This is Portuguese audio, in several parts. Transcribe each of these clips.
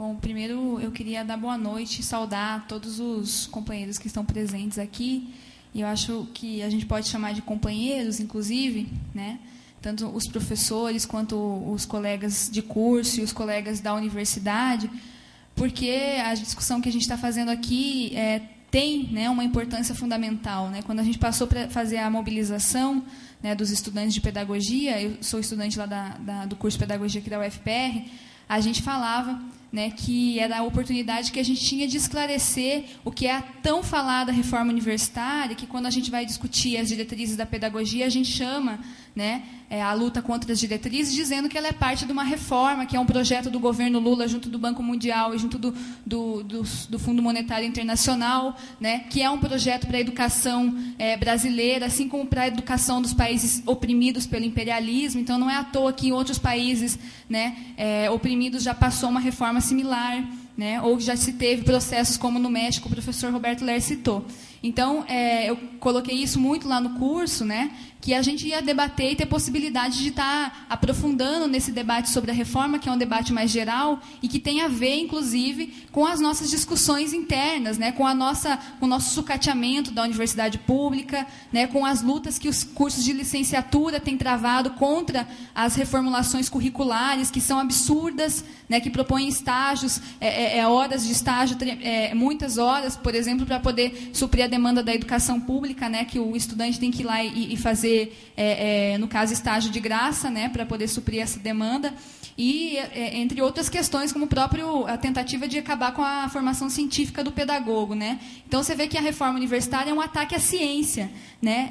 Bom, primeiro eu queria dar boa noite e saudar todos os companheiros que estão presentes aqui. E eu acho que a gente pode chamar de companheiros, inclusive, né? Tanto os professores quanto os colegas de curso e os colegas da universidade, porque a discussão que a gente está fazendo aqui tem, né, uma importância fundamental, né? Quando a gente passou para fazer a mobilização, né, dos estudantes de pedagogia, eu sou estudante lá do curso de pedagogia aqui da UFPR, a gente falava, né, que era a oportunidade que a gente tinha de esclarecer o que é a tão falada reforma universitária, que quando a gente vai discutir as diretrizes da pedagogia, a gente chama, né, a luta contra as diretrizes, dizendo que ela é parte de uma reforma, que é um projeto do governo Lula junto do Banco Mundial e junto do Fundo Monetário Internacional, né, que é um projeto para a educação brasileira, assim como para a educação dos países oprimidos pelo imperialismo. Então, não é à toa que em outros países, né, oprimidos já passou uma reforma similar, né, ou já se teve processos como no México, o professor Roberto Ler citou. Então, eu coloquei isso muito lá no curso, né, que a gente ia debater e ter possibilidade de estar aprofundando nesse debate sobre a reforma, que é um debate mais geral e que tem a ver, inclusive, com as nossas discussões internas, né, com o nosso sucateamento da universidade pública, né, com as lutas que os cursos de licenciatura têm travado contra as reformulações curriculares, que são absurdas, né, que propõem estágios, horas de estágio, muitas horas, por exemplo, para poder suprir a demanda da educação pública, né, que o estudante tem que ir lá e fazer, no caso, estágio de graça, né, para poder suprir essa demanda, e entre outras questões, como a tentativa de acabar com a formação científica do pedagogo, né. Então, você vê que a reforma universitária é um ataque à ciência, né,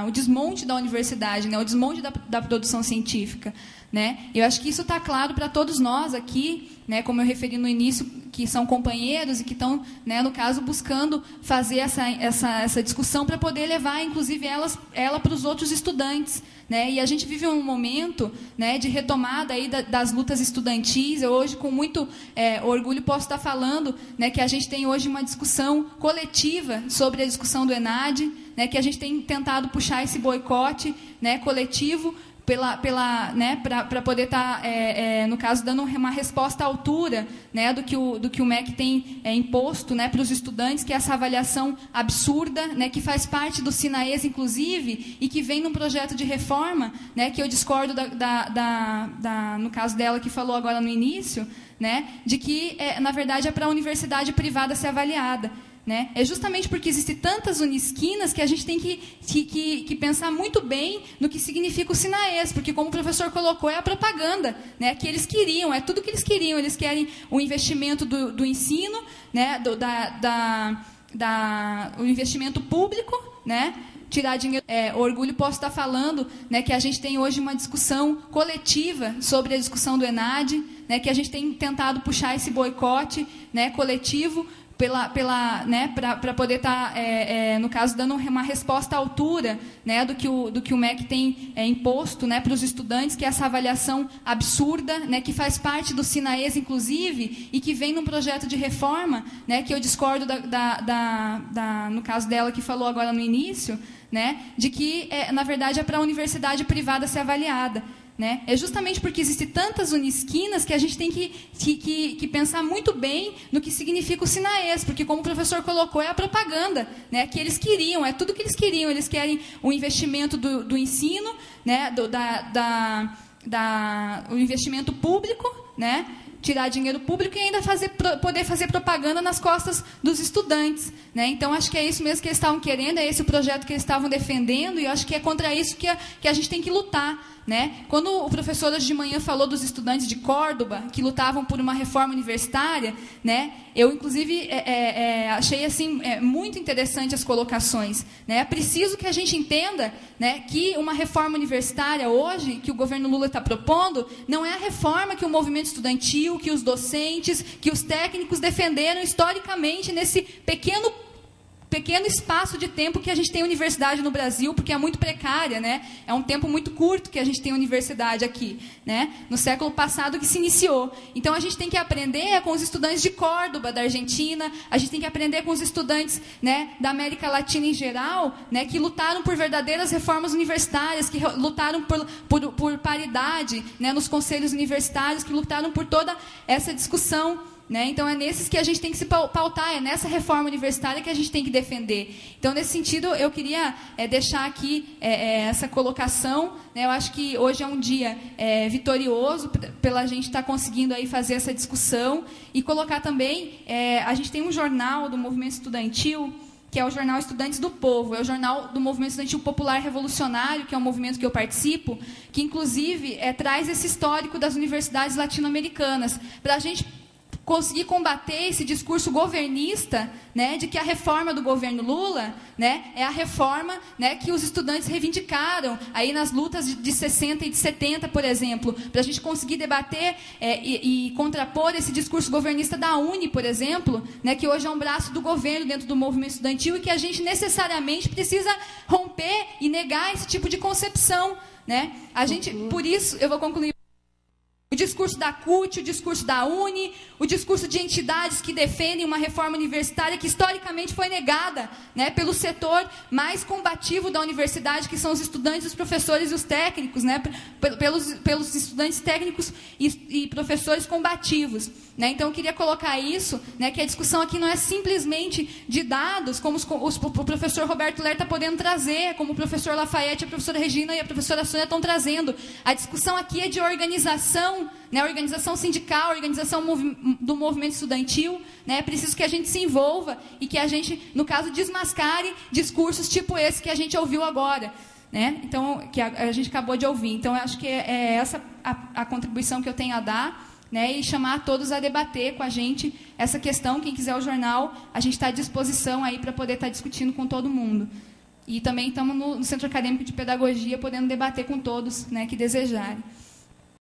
o desmonte da universidade, né, o desmonte da produção científica, né. Eu acho que isso está claro para todos nós aqui, né, como eu referi no início, que são companheiros e que estão, né, no caso, buscando fazer essa discussão para poder levar, inclusive, ela para os outros estudantes, né. E a gente vive um momento, né, de retomada aí das lutas estudantis. Eu hoje, com muito orgulho, posso estar falando, né, que a gente tem hoje uma discussão coletiva sobre a discussão do ENAD, né, que a gente tem tentado puxar esse boicote, né, coletivo, para poder estar, no caso, dando uma resposta à altura, né, do que o MEC tem imposto, né, para os estudantes, que é essa avaliação absurda, né, que faz parte do Sinaes, inclusive, e que vem num projeto de reforma, né, que eu discordo no caso dela, que falou agora no início, né, de que, na verdade, é para a universidade privada ser avaliada. Né? É justamente porque existem tantas unisquinas que a gente tem que pensar muito bem no que significa o Sinaes, porque, como o professor colocou, é a propaganda, né, que eles queriam, é tudo que eles queriam. Eles querem o investimento do ensino, né, o investimento público, né, tirar dinheiro. Orgulho, posso estar falando, né, que a gente tem hoje uma discussão coletiva sobre a discussão do ENAD, né, que a gente tem tentado puxar esse boicote, né, coletivo, para poder estar, no caso, dando uma resposta à altura, né, do que o MEC tem imposto, né, para os estudantes, que é essa avaliação absurda, né, que faz parte do Sinaes, inclusive, e que vem num projeto de reforma, né, que eu discordo no caso dela, que falou agora no início, né, de que, na verdade, é para a universidade privada ser avaliada. Né? É justamente porque existem tantas unisquinas que a gente tem que pensar muito bem no que significa o Sinaes, porque, como o professor colocou, é a propaganda, né, que eles queriam, é tudo que eles queriam. Eles querem o investimento do ensino, né, o investimento público, né, tirar dinheiro público e ainda poder fazer propaganda nas costas dos estudantes, né? Então, acho que é isso mesmo que eles estavam querendo, é esse o projeto que eles estavam defendendo, e eu acho que é contra isso que a gente tem que lutar. Né? Quando o professor hoje de manhã falou dos estudantes de Córdoba, que lutavam por uma reforma universitária, né? Eu, inclusive, achei assim, muito interessante as colocações. Né? É preciso que a gente entenda, né, que uma reforma universitária hoje, que o governo Lula está propondo, não é a reforma que o movimento estudantil, que os docentes, que os técnicos defenderam historicamente nesse pequeno pequeno espaço de tempo que a gente tem universidade no Brasil, porque é muito precária, né? É um tempo muito curto que a gente tem universidade aqui, né? No século passado que se iniciou. Então, a gente tem que aprender com os estudantes de Córdoba, da Argentina, a gente tem que aprender com os estudantes, né, da América Latina em geral, né, que lutaram por verdadeiras reformas universitárias, que lutaram por paridade, né, nos conselhos universitários, que lutaram por toda essa discussão. Né? Então, é nesses que a gente tem que se pautar, é nessa reforma universitária que a gente tem que defender. Então, nesse sentido, eu queria deixar aqui essa colocação. Né? Eu acho que hoje é um dia vitorioso pela gente estar conseguindo aí fazer essa discussão e colocar também, a gente tem um jornal do movimento estudantil, que é o jornal Estudantes do Povo, é o jornal do movimento estudantil popular revolucionário, que é um movimento que eu participo, que, inclusive, traz esse histórico das universidades latino-americanas, para a gente conseguir combater esse discurso governista, né, de que a reforma do governo Lula, né, é a reforma, né, que os estudantes reivindicaram aí nas lutas de 60 e de 70, por exemplo, para a gente conseguir debater e contrapor esse discurso governista da UNE, por exemplo, né, que hoje é um braço do governo dentro do movimento estudantil e que a gente necessariamente precisa romper e negar esse tipo de concepção. Né? A gente, por isso, eu vou concluir. O discurso da CUT, o discurso da UNE, o discurso de entidades que defendem uma reforma universitária que historicamente foi negada, né, pelo setor mais combativo da universidade, que são os estudantes, os professores e os técnicos, né, pelos estudantes técnicos e professores combativos. Né? Então, eu queria colocar isso, né, que a discussão aqui não é simplesmente de dados, como o professor Roberto Ler está podendo trazer, como o professor Lafayette, a professora Regina e a professora Sônia estão trazendo. A discussão aqui é de organização, né, organização sindical, organização do movimento estudantil. Né? É preciso que a gente se envolva e que a gente, no caso, desmascare discursos tipo esse que a gente ouviu agora. Né? Então, que a gente acabou de ouvir. Então, eu acho que é essa a contribuição que eu tenho a dar. Né, e chamar todos a debater com a gente essa questão. Quem quiser o jornal, a gente está à disposição aí para poder estar discutindo com todo mundo. E também estamos no Centro Acadêmico de Pedagogia, podendo debater com todos, né, que desejarem.